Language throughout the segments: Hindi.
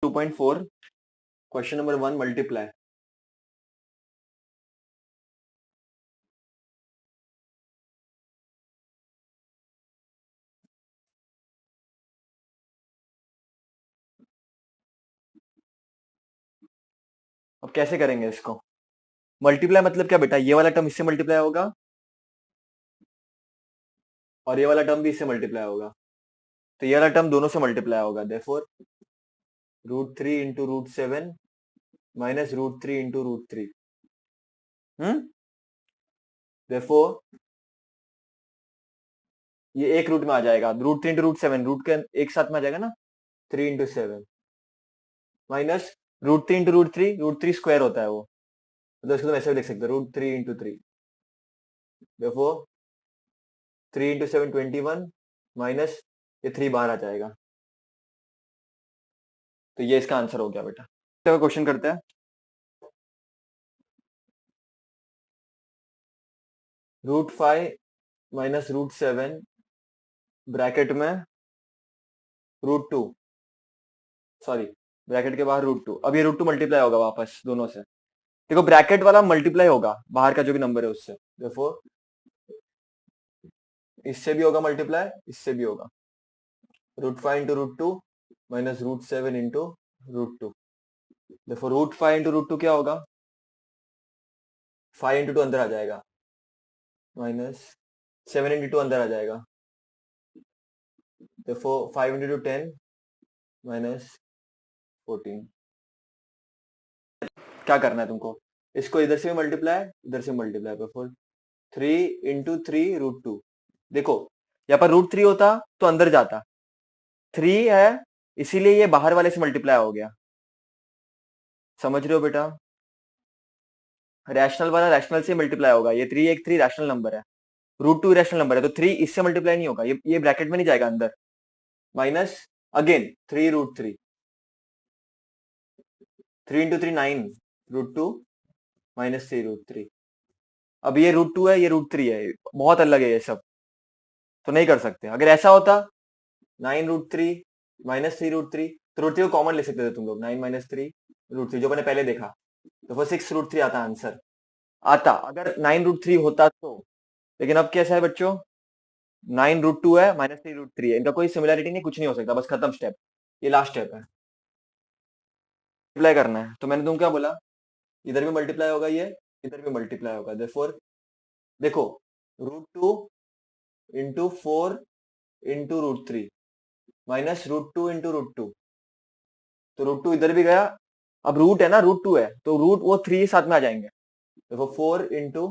2.4 क्वेश्चन नंबर 1 मल्टीप्लाई। अब कैसे करेंगे इसको? मल्टीप्लाई मतलब क्या बेटा? ये वाला टर्म इससे मल्टीप्लाई होगा और ये वाला टर्म भी इससे मल्टीप्लाई होगा, तो ये वाला टर्म दोनों से मल्टीप्लाई होगा। Therefore √3 into √7 minus √3 into √3। Therefore ये एक रूट में आ जाएगा, √3 इंटू √7 रूट के एक साथ में आ जाएगा ना, 3 इंटू 7 माइनस √3 इंटू √3 स्क्वायर होता है वो, तो इसको तुम ऐसे भी लिख सकते हो, √3 इंटू 3। देयरफॉर 3 इंटू 7 21 माइनस ये 3 बाहर आ जाएगा, तो ये इसका आंसर हो गया बेटा। तो क्वेश्चन करते हैं। √5 माइनस √7 ब्रैकेट में √2, सॉरी ब्रैकेट के बाहर √2। अब ये √2 मल्टीप्लाई होगा वापस दोनों से। देखो ब्रैकेट वाला मल्टीप्लाई होगा बाहर का जो भी नंबर है उससे, देयरफॉर इससे भी होगा मल्टीप्लाई, इससे भी होगा। √5 इंटू √2 माइनस √7 इंटू √2। देखो √5 इंटू √2 क्या होगा? 5 इंटू 2 अंदर आ जाएगा, माइनस 7 इंटू 2 अंदर आ जाएगा। देखो 5 इंटू 10 माइनस 14। क्या करना है तुमको? इसको इधर से भी मल्टीप्लाई, इधर से मल्टीप्लाई। Therefore 3 into 3 √2। देखो यहाँ पर √3 होता तो अंदर जाता, 3 है इसीलिए ये बाहर वाले से मल्टीप्लाई हो गया। समझ रहे हो बेटा? रैशनल वाला रैशनल से मल्टीप्लाई होगा। ये 3 एक 3 रैशनल नंबर है, √2 रैशनल नंबर है, तो 3 इससे मल्टीप्लाई नहीं होगा, ये ब्रैकेट में नहीं जाएगा अंदर। Minus again 3 √3, 3 into 3 9 √2 minus 3 √3। अब ये √2 है, ये √3 है, बहुत अलग है ये सब, तो नहीं कर सकते। अगर ऐसा होता 9 √3 माइनस 3 √3, तो √3 को कॉमन ले सकते थे तुम लोग, 9 माइनस 3 √3 जो मैंने पहले देखा, तो वो 6 √3 आता आंसर, आता अगर 9 √3 होता तो। लेकिन अब कैसा है बच्चों? 9 √2 है, माइनस 3 √3 है, इनका कोई सिमिलरिटी नहीं, कुछ नहीं हो सकता, बस खत्म स्टेप। ये लास्ट स्टेप है, मल्टीप्लाई करना है। तो मैंने तुम क्या बोला? इधर भी मल्टीप्लाई होगा, ये इधर भी मल्टीप्लाई होगा। देयरफॉर देखो √2 इंटू 4 इंटू √3 माइनस √2 इंटू √2, तो √2 इधर भी गया। अब रूट है ना, √2 है तो रूट वो 3 साथ में आ जाएंगे। देखो 4 into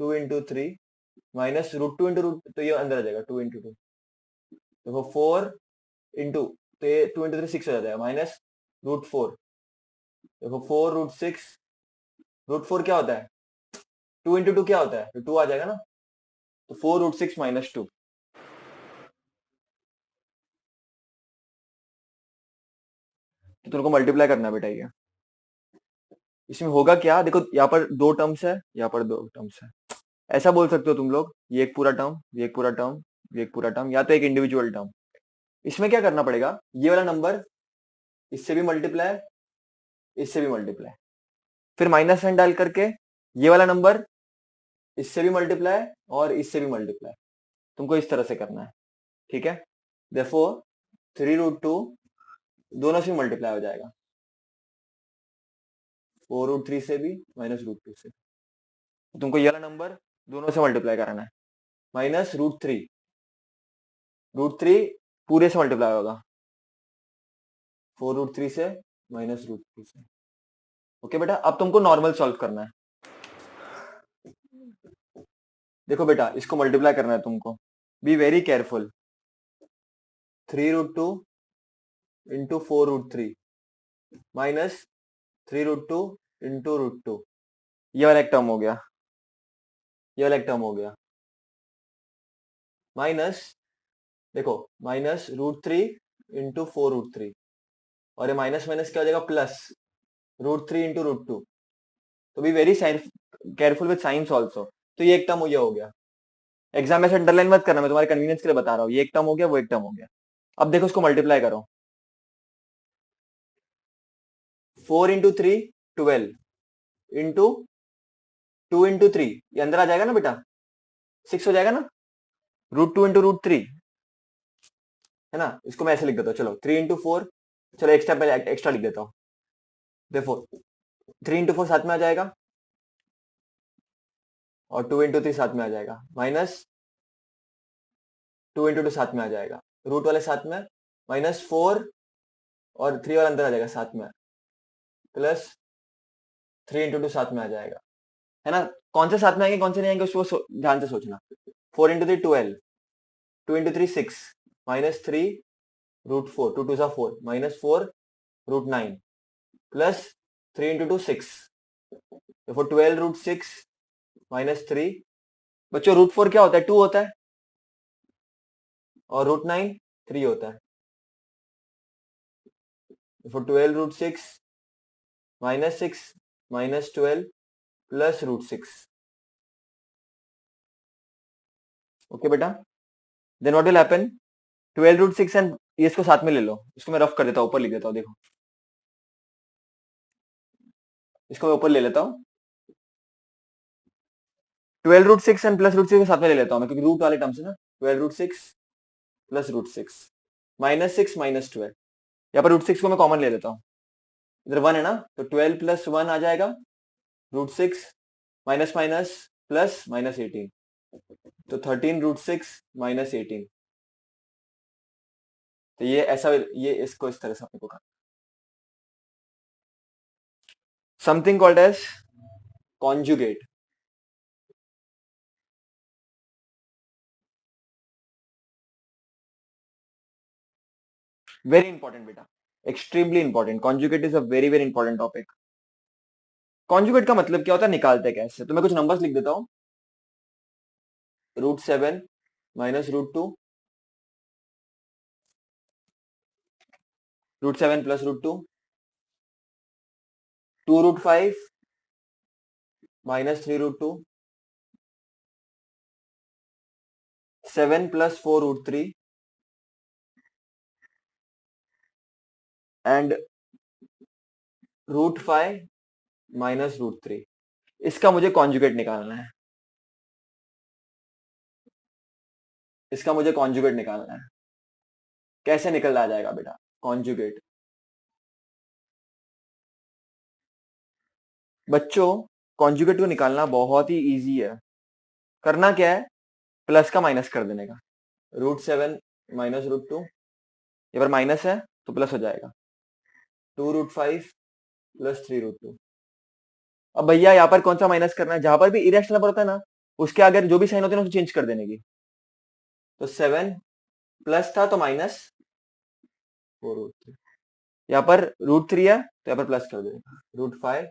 2 into 3 minus √2 into root, तो ये अंदर आ जाएगा 2 इंटू 2। देखो 4 इंटू, तो ये 2 इंटू 3 6 हो जाएगा, माइनस √4। देखो 4 √6, √4 क्या होता है? 2 इंटू 2 क्या होता है? तो 2 आ जाएगा ना, तो 4 √6 माइनस 2। तो तुमको मल्टीप्लाई करना है बेटा ये। इसमें होगा क्या? देखो यहाँ पर 2 टर्म्स है, यहाँ पर 2 टर्म्स है। ऐसा बोल सकते हो तुम लोग, ये एक पूरा टर्म, ये एक पूरा टर्म, ये एक पूरा टर्म, या तो एक इंडिविजुअल टर्म। इसमें क्या करना पड़ेगा? ये वाला नंबर इससे भी मल्टीप्लाई, इससे भी मल्टीप्लाई, फिर माइनस साइन डाल करके ये वाला नंबर इससे भी मल्टीप्लाई और इससे भी मल्टीप्लाई। तुमको इस तरह से करना है, ठीक है? देयरफॉर 3 √2 दोनों से मल्टीप्लाई हो जाएगा, 4 √3 से भी माइनस √2 से। तुमको ये वाला नंबर दोनों से मल्टीप्लाई कराना है, माइनस √3, √3 पूरे से मल्टीप्लाई होगा 4 √3 से माइनस √3 से। ओके बेटा, अब तुमको नॉर्मल सॉल्व करना है। देखो बेटा इसको मल्टीप्लाई करना है तुमको, be very careful. 3 √2 into 4 √3 minus 3 √2 into √2, ये वाला एक टर्म हो गया, ये वाला एक टर्म हो गया, माइनस देखो माइनस √3 इंटू 4 √3, और ये माइनस माइनस क्या हो जाएगा? Plus √3 into √2। तो be very careful with science also. तो ये एक टर्म ये हो गया, एग्जाम में से अंडरलाइन मत करना, मैं तुम्हारे कन्वीनियंस के लिए बता रहा हूँ। ये एक टर्म हो गया, वो एक टर्म हो गया। अब देखो इसको मल्टीप्लाई करो, 4 इंटू 3 12 इंटू 2 इंटू 3 ये अंदर आ जाएगा ना बेटा, 6 हो जाएगा ना, √2 इंटू √3 है ना। इसको मैं ऐसे लिख देता हूँ, चलो 3 इंटू 4, चलो एक स्टेप एक्स्ट्रा लिख देता हूँ। देखो 3 इंटू 4 साथ में आ जाएगा और 2 इंटू 3 साथ में आ जाएगा, माइनस 2 इंटू 2 साथ में आ जाएगा, रूट वाले साथ में, -4 और 3 वाला अंदर आ जाएगा साथ में, प्लस 3 इंटू 2 साथ में आ जाएगा, है ना। कौन से साथ में आएंगे कौन से नहीं आएंगे उसको ध्यान से सोचना। 4 इंटू 3 12, 2 इंटू 3 6, -3 √4, 2 2 4, -4 √9, प्लस 3 इंटू 2 6, देखो 12 √6 -3। बच्चों √4 क्या होता है, 2 होता है, और √9 3 होता है। देखो 12 √6 -6 -12 प्लस √6। ओके बेटा, then what will happen, 12 √6 and ये इसको साथ में ले लो, इसको मैं रफ कर देता हूँ, ऊपर लिख देता हूँ, देखो इसको मैं ऊपर ले लेता हूँ, 12 √6 एंड प्लस √6 को साथ में ले लेता हूँ मैं, क्योंकि रूट वाले टर्म्स है ना। 12 √6 प्लस √6 -6 -12, यहाँ पर √6 को मैं कॉमन ले लेता हूँ, इधर 1 है ना, तो 12 प्लस 1 आ जाएगा, √6 माइनस माइनस प्लस -18, तो 13 √6 -18। तो ये ऐसा, ये इसको इस तरह से अपने को करना, something called as conjugate. Very important बेटा, extremely important, conjugate is a very very important topic. Conjugate का मतलब क्या होता है, निकालते कैसे, तो मैं कुछ नंबर्स लिख देता हूँ, √7 -√2, √7 प्लस √2, 2 √5 -3 √2, 7 प्लस 4 √3 एंड √5 -√3। इसका मुझे कॉन्जुगेट निकालना है, इसका मुझे कॉन्जुगेट निकालना है। कैसे निकल आ जाएगा बेटा कॉन्जुगेट, बच्चों कॉन्जुगेट को निकालना बहुत ही इजी है। करना क्या है, प्लस का माइनस कर देने का, √7 -√2, ये पर माइनस है तो प्लस हो जाएगा, 2 √5 प्लस 3 √2। अब भैया यहाँ पर कौन सा माइनस करना है, जहां पर भी इरेशनल नंबर होता है ना, उसके अगर जो भी साइन होते हैं ना उसको चेंज कर देने की। तो 7 प्लस था तो -4 √3, यहाँ पर √3 है तो यहाँ पर प्लस कर देगा, √5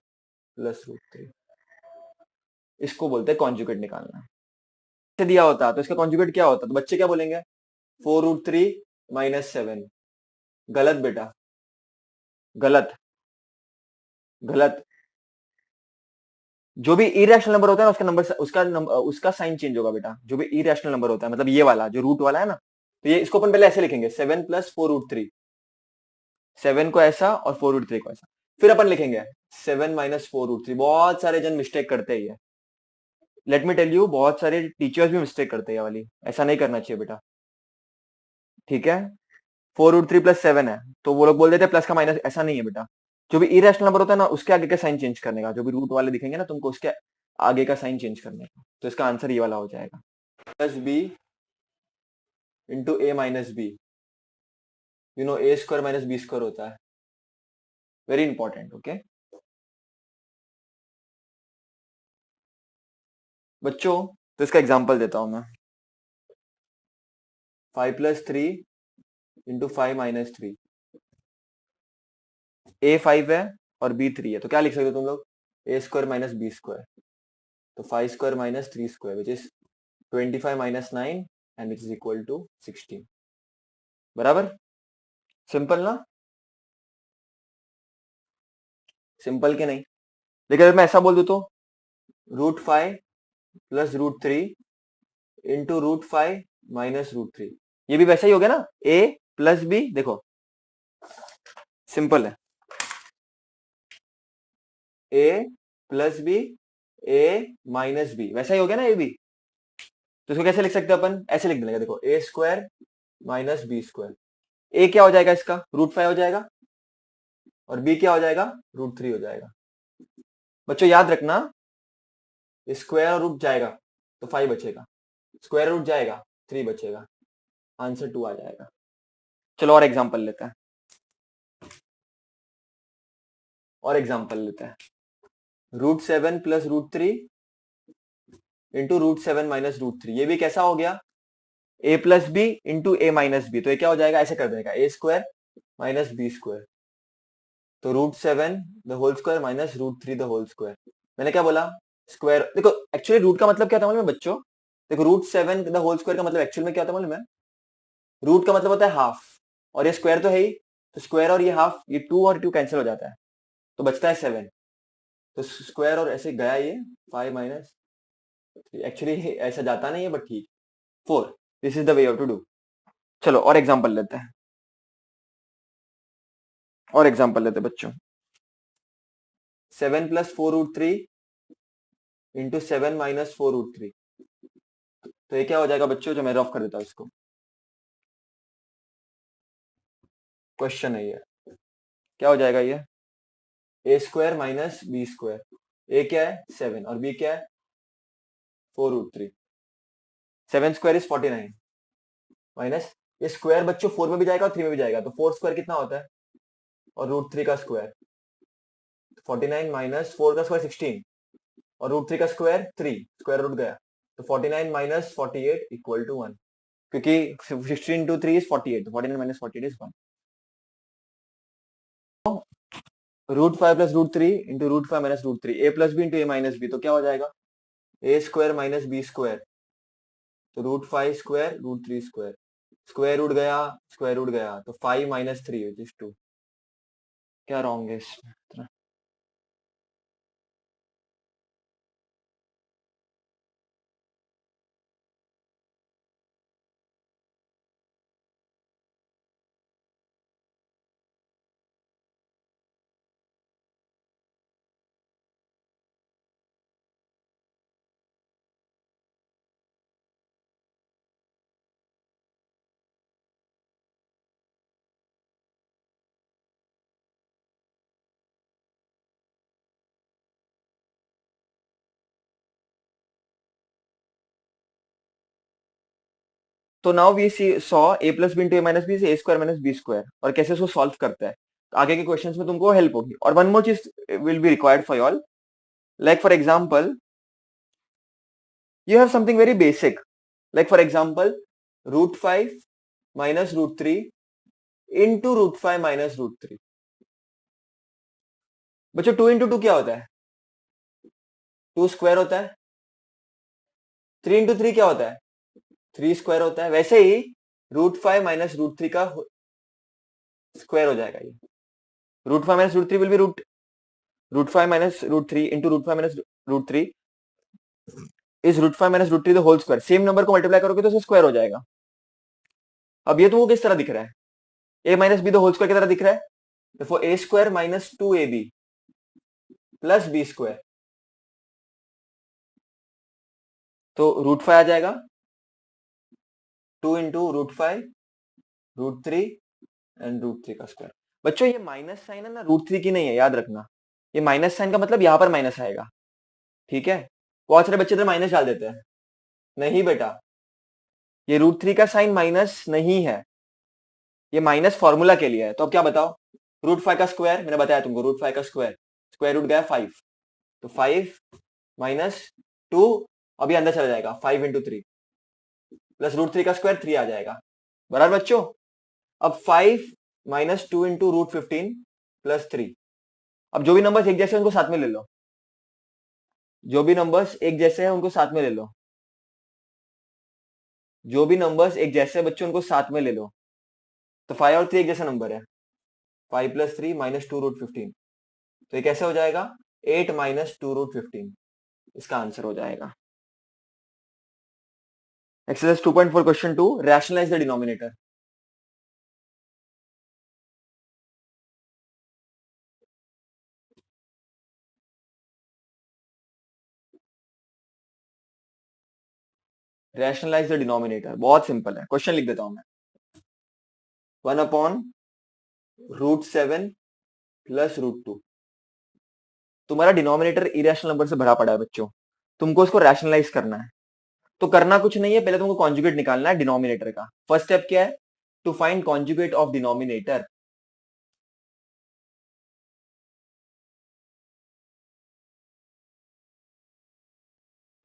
प्लस √3। इसको बोलते हैं कॉन्जुगेट निकालना। से दिया होता तो इसका कॉन्जुगेट क्या होता, तो बच्चे क्या बोलेंगे, 4 √3 -7। गलत बेटा, गलत, गलत। जो भी इरेशनल नंबर होता है ना उसका नंबर, उसका साइन चेंज होगा बेटा। जो भी इरेशनल नंबर होता है, मतलब ये वाला जो रूट वाला है ना, तो ये इसको अपन पहले ऐसे लिखेंगे, 7 प्लस 4 √3, 7 को ऐसा और 4 √3 को ऐसा। फिर अपन लिखेंगे 7 माइनस 4 √3। बहुत सारे जन मिस्टेक करते हैं, लेट मी टेल यू, बहुत सारे टीचर्स भी मिस्टेक करते हैं ये वाली, ऐसा नहीं करना चाहिए बेटा, ठीक है। 4 √3 प्लस 7 है तो वो लोग बोल देते हैं प्लस का माइनस, ऐसा नहीं है बेटा। जो भी इरेशनल नंबर होता है ना उसके आगे का साइन चेंज करने का, जो भी रूट वाले दिखेंगे ना तुमको उसके आगे का साइन चेंज करने का, तो इसका आंसर ये वाला हो जाएगा, +b × a - b। You know a² - b² होता है, वेरी इंपॉर्टेंट, ओके बच्चों। तो इसका एग्जांपल देता हूं मैं, 5 + 3 × 5 - 3, a 5 है और b 3 है, तो क्या लिख सकते हो तुम लोग, a² - b², तो 5² - 3² which is 25 - 9 and which is equal to 16, बराबर। सिंपल ना, सिंपल के नहीं। लेकिन अगर मैं ऐसा बोल दूं तो √5 प्लस √3 इंटू √5 माइनस √3, ये भी वैसा ही हो गया ना, a प्लस b। देखो सिंपल है, A plus B A minus B, वैसा ही हो गया ना ए बी। तो इसको कैसे लिख सकते हैं अपन, ऐसे लिख देंगे, देखो ए स्क्वायर माइनस बी स्क्वायर। ए क्या हो जाएगा इसका, √5 हो जाएगा, और बी क्या हो जाएगा, √3 हो जाएगा। बच्चों याद रखना, स्क्वायर और रूट जाएगा तो 5 बचेगा, स्क्वायर रूट जाएगा 3 बचेगा, आंसर 2 आ जाएगा। चलो और एग्जांपल लेते हैं, और एग्जांपल लेते हैं। √7 प्लस √3 इंटू √7 माइनस √3, ये भी कैसा हो गया, A plus B into A minus B. तो ये क्या हो जाएगा, ऐसे कर देगा, A square minus B square. तो √7 the whole square minus √3 the whole square. मैंने क्या बोला, स्क्वायर, देखो एक्चुअली रूट का मतलब क्या था मालूम है बच्चों, देखो √7 द होल स्क्वायर का मतलब एक्चुअल में क्या था मालूम है, रूट का मतलब होता है हाफ, और ये स्क्वायर तो है ही, तो स्क्वायर और ये हाफ, ये 2 और 2 कैंसिल हो जाता है, तो बचता है 7। तो स्क्वायर और ऐसे गया ये 5 माइनस, एक्चुअली ऐसा जाता नहीं है बट ठीक, 4। This is the way to do. चलो और एग्जांपल लेते हैं, और एग्जांपल लेते हैं बच्चों। 7 प्लस 4√3 इंटू 7 माइनस 4√3। तो ये क्या हो जाएगा बच्चों, जो मैं रफ कर देता हूं इसको, क्वेश्चन है ये, क्या हो जाएगा ये, ए स्क्वायर माइनस बी स्क्वायर। ए क्या है 7 और बी क्या है 4√3। 7 स्क्वायर इज 49 माइनस, ये स्क्वायर बच्चों 4 में भी जाएगा और 3 में भी जाएगा, तो 4 स्क्वायर कितना होता है, और √3 का स्क्वायर 49 माइनस 4 का स्क्वायर 16, और √3 का स्क्वायर 3, स्क्वायर रूट गया, तो 49 माइनस 48 इक्वल टू 1, क्योंकि 16 इंटू 3 इज 48, तो 49 minus 48 is 1। √5 plus √3 into √5 minus √3, A plus B into A minus B, तो क्या हो जाएगा, A square minus B square, तो √5 स्क्वायर √3 स्क्वायर, स्क्वायर रूट गया, स्क्वायर रूट गया, तो 5 माइनस 3 विच इज 2। क्या रॉन्ग है इसमें, तो now we see saw A plus B into A minus B A square minus B square, और कैसे इसको सॉल्व करता है, तो आगे के क्वेश्चंस में तुमको हेल्प होगी। और वन मोर चीज will be required for all, like for example you have something very basic, like for example √5 minus √3 into √5 minus √3। बच्चों 2 इंटू 2 क्या होता है, 2 स्क्वायर होता है। 3 इंटू 3 क्या होता है, 3 स्क्वायर होता है। वैसे ही √5 माइनस √3 का स्क्वायर हो जाएगा ये, √5 minus √3 will be √5 minus √3 into √5 minus √3 is √5 minus √3 the whole square. Same number को मल्टीप्लाई करोगे तो स्क्वायर हो जाएगा। अब ये तुमको किस तरह दिख रहा है, a minus B the whole square की तरह दिख रहा है, देखो a square minus 2ab plus B square, तो √5 आ जाएगा, 2 इंटू √5 √3 एंड √3 का स्क्वायर। बच्चों ये माइनस साइन है ना, √3 की नहीं है, याद रखना, ये माइनस साइन का मतलब यहां पर माइनस आएगा, ठीक है। बहुत सारे बच्चे तो माइनस डाल देते हैं, नहीं बेटा, ये √3 का साइन माइनस नहीं है, ये माइनस फॉर्मूला के लिए है। तो अब क्या बताओ, √5 का स्क्वायर, मैंने बताया तुमको, √5 का स्क्वायर, स्क्वायर रूट गया 5, तो 5 माइनस 2, अभी अंदर चला जाएगा, 5 इंटू 3 प्लस √3 का स्क्वायर 3 आ जाएगा, बराबर बच्चों। अब 5 माइनस 2 इंटू √15 प्लस 3। अब जो भी नंबर्स एक जैसे हैं उनको साथ में ले लो, जो भी नंबर्स एक जैसे हैं उनको साथ में ले लो, जो भी नंबर्स एक जैसे हैं बच्चों उनको साथ में ले लो। तो 5 और 3 एक जैसा नंबर है, 5 प्लस 3 माइनस 2 √15, तो ये कैसे हो जाएगा, 8 माइनस 2 √15, इसका आंसर हो जाएगा। Exercise 2.4 question 2, rationalise the denominator. Rationalise the denominator, बहुत सिंपल है, क्वेश्चन लिख देता हूं मैं। 1/√7 प्लस √2। तुम्हारा डिनोमिनेटर इरेशनल नंबर से भरा पड़ा है बच्चों, तुमको उसको रैशनलाइज करना है। तो करना कुछ नहीं है, पहले तुमको कॉन्जुगेट निकालना है डिनोमिनेटर का। फर्स्ट स्टेप क्या है? To find conjugate of denominator.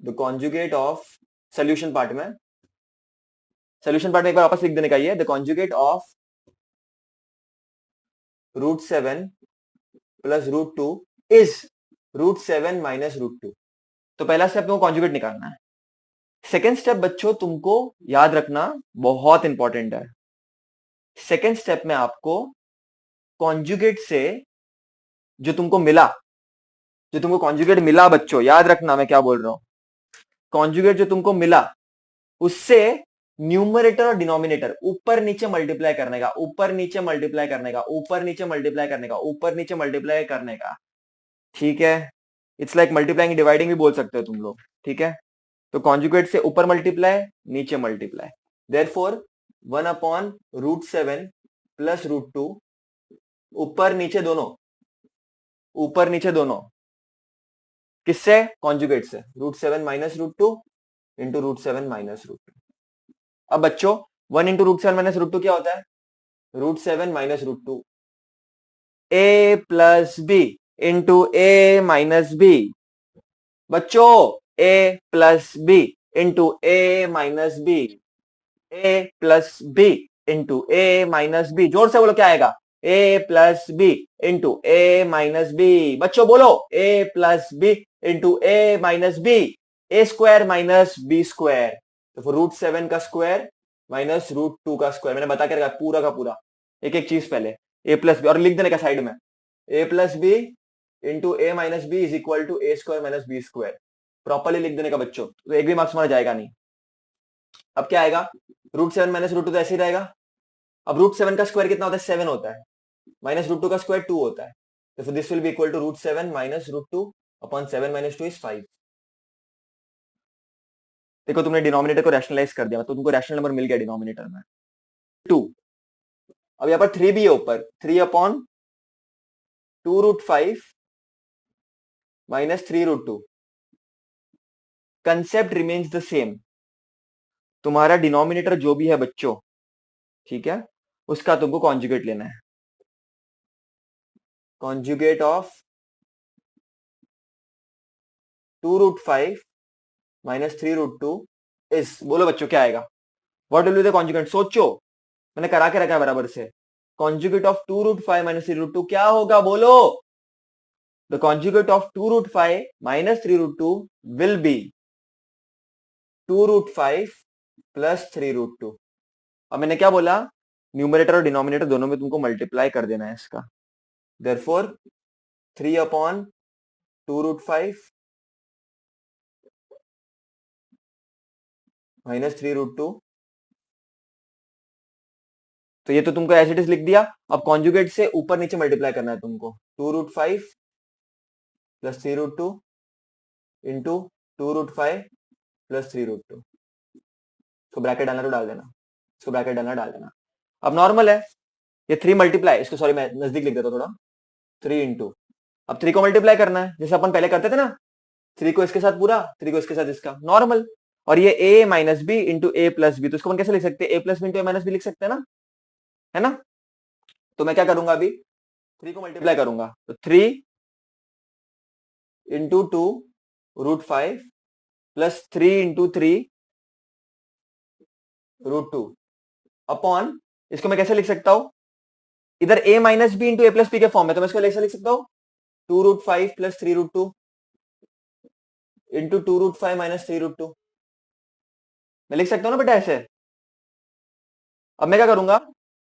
The conjugate of, solution part में, सोल्यूशन पार्ट में एक बार वापस लिख देने का ही है, the conjugate of √7 plus √2 is √7 minus √2। तो पहला स्टेप तुमको कॉन्जुगेट निकालना है। सेकेंड स्टेप बच्चों तुमको याद रखना, बहुत इंपॉर्टेंट है। सेकेंड स्टेप में आपको कॉन्जुगेट से जो तुमको मिला, जो तुमको कॉन्जुगेट मिला बच्चों, याद रखना मैं क्या बोल रहा हूं। कॉन्जुगेट जो तुमको मिला उससे न्यूमरेटर और डिनोमिनेटर ऊपर नीचे मल्टीप्लाई करने का, ऊपर नीचे मल्टीप्लाई करने का, ऊपर नीचे मल्टीप्लाई करने का, ऊपर नीचे मल्टीप्लाई करने का। ठीक है, इट्स लाइक मल्टीप्लाइंग डिवाइडिंग भी बोल सकते हो तुम लोग। ठीक है, तो कॉन्जुगेट से ऊपर मल्टीप्लाई, नीचे मल्टीप्लाई। देयरफॉर 1/√7 प्लस √2, ऊपर नीचे दोनों, ऊपर नीचे दोनों, किससे? कॉन्जुगेट से। √7 माइनस √2 इंटू √7 माइनस √2। अब बच्चों 1 इंटू √7 माइनस √2 क्या होता है? √7 minus √2, A plus B into A minus B. बच्चों ए plus B into A minus B, A plus B into A minus B. जोर से बोलो क्या आएगा? ए plus B into A minus B. बच्चों बोलो ए plus B into A minus B. A square minus B square, तो फिर √7 का स्क्वायर माइनस √2 का स्क्वायर। मैंने बता के रखा पूरा का पूरा, एक एक चीज पहले। ए प्लस बी, और लिख देने का साइड में, A plus B into A minus B is equal to A square minus B square. Properly लिख देने का बच्चों, तो एक भी मार्क्स मारा जाएगा नहीं। अब क्या आएगा? √7 माइनस √2 तो ऐसे ही रहेगा। अब √7 का स्क्वायर कितना होता है? 7 होता है, माइनस √2 का स्क्वायर 2 होता है, तो फिर this will be equal to √7 minus √2 upon 7 minus 2 is 5। देखो तुमने डिनोमिनेटर को रैशनलाइज कर दिया, तो तुमको रैशनल नंबर मिल गया डिनोमिनेटर में 2। अब यहाँ पर 3 भी है ऊपर, 3/2√5 minus 3√2। Concept remains the same. तुम्हारा डिनोमिनेटर जो भी है बच्चों, ठीक है, उसका तुमको कॉन्जुगेट लेना है। कॉन्जुगेट ऑफ 2√5 माइनस 3√2 इज, बोलो बच्चों क्या आएगा? What will be the conjugate? सोचो, मैंने करा के रखा है बराबर से। कॉन्जुगेट ऑफ 2√5 माइनस 3√2 क्या होगा? बोलो। The conjugate of 2√5 minus 3√2 will be 2√5 plus 3√2। अब मैंने क्या बोला? न्यूमरेटर और डिनोमिनेटर दोनों में तुमको मल्टीप्लाई कर देना है इसका। Therefore 3/2√5 minus 3√2। तो ये तो तुमको एज इट इज लिख दिया। अब कॉन्जुगेट से ऊपर नीचे मल्टीप्लाई करना है तुमको। 2√5 प्लस 3√2 इंटू 2√5 प्लस 3√2। इसको ब्रैकेट डालना तो डाल देना, इसको ब्रैकेट डालना डाल देना। अब नॉर्मल है, ये 3 मल्टीप्लाई, इसको सॉरी मैं नजदीक लिख देता हूं थोड़ा, 3 इंटू, अब 3 को मल्टीप्लाई करना है जैसे अपन पहले करते थे ना, 3 को इसके साथ पूरा, 3 को इसके साथ इसका, नॉर्मल। और ये a minus B into A plus B, तो इसको अपन कैसे लिख सकते हैं? A plus B into A minus B लिख सकते हैं ना, है ना? तो मैं क्या करूंगा अभी? 3 को मल्टीप्लाई करूंगा, तो 3 इंटू 2√5 प्लस 3 इंटू 3√2 अपॉन, इसको मैं कैसे लिख सकता हूं? इधर a minus B into A plus B के फॉर्म में, तो मैं इसको कैसे लिख सकता हूं? 2√5 प्लस 3√2 इंटू 2√5 माइनस 3√2। मैं लिख सकता हूं ना बेटा ऐसे? अब मैं क्या करूंगा?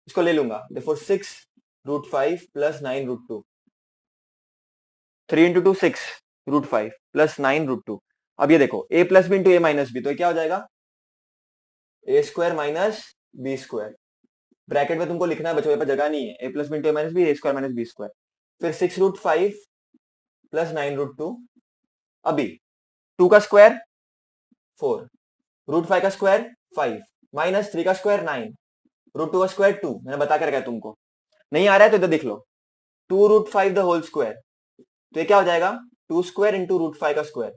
इसको ले लूंगा, देखो 6√5 प्लस 9√2, 3 इंटू 2 6√5 प्लस 9√2। अब ये देखो a plus B into A minus B, तो ये क्या हो जाएगा? A square minus B square. Bracket में तुमको लिखना है बच्चों, पर जगह नहीं है। A plus B into A minus B, A square minus B square. फिर 6√5 प्लस 9√2, अभी 2 का स्क्वायर 4, रूट 5 का स्क्वायर 5 माइनस 3 का स्क्वायर 9 रूट 2 का स्क्वायर 2। मैंने बता कर रखा है तुमको, नहीं आ रहा है तो इधर देख लो, 2 रूट 5 द होल स्क्वायर, तो ये क्या हो जाएगा 2 स्क्वायर इंटू रूट 5 का स्क्वायर,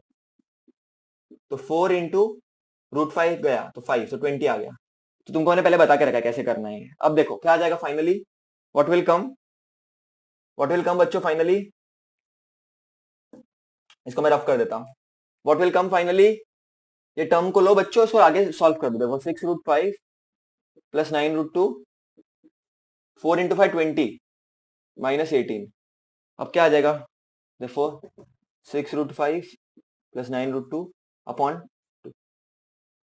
तो 4 इंटू रूट 5 गया तो 5, तो 20 आ गया। तो तुमको मैंने पहले बता के रखा है कैसे करना है। अब देखो क्या आ जाएगा finally, what will come, what will come बच्चों फाइनली, इसको मैं रफ कर देता हूं। व्हाट विल कम फाइनली, ये टर्म को लो बच्चों, इसको आगे सॉल्व कर दो। देखो 6 root 5 plus 9 root 2, 4 into 5 20 minus 18। अब क्या आ जाएगा, देखो 6 रूट 5 प्लस 9 रूट 2 अपॉन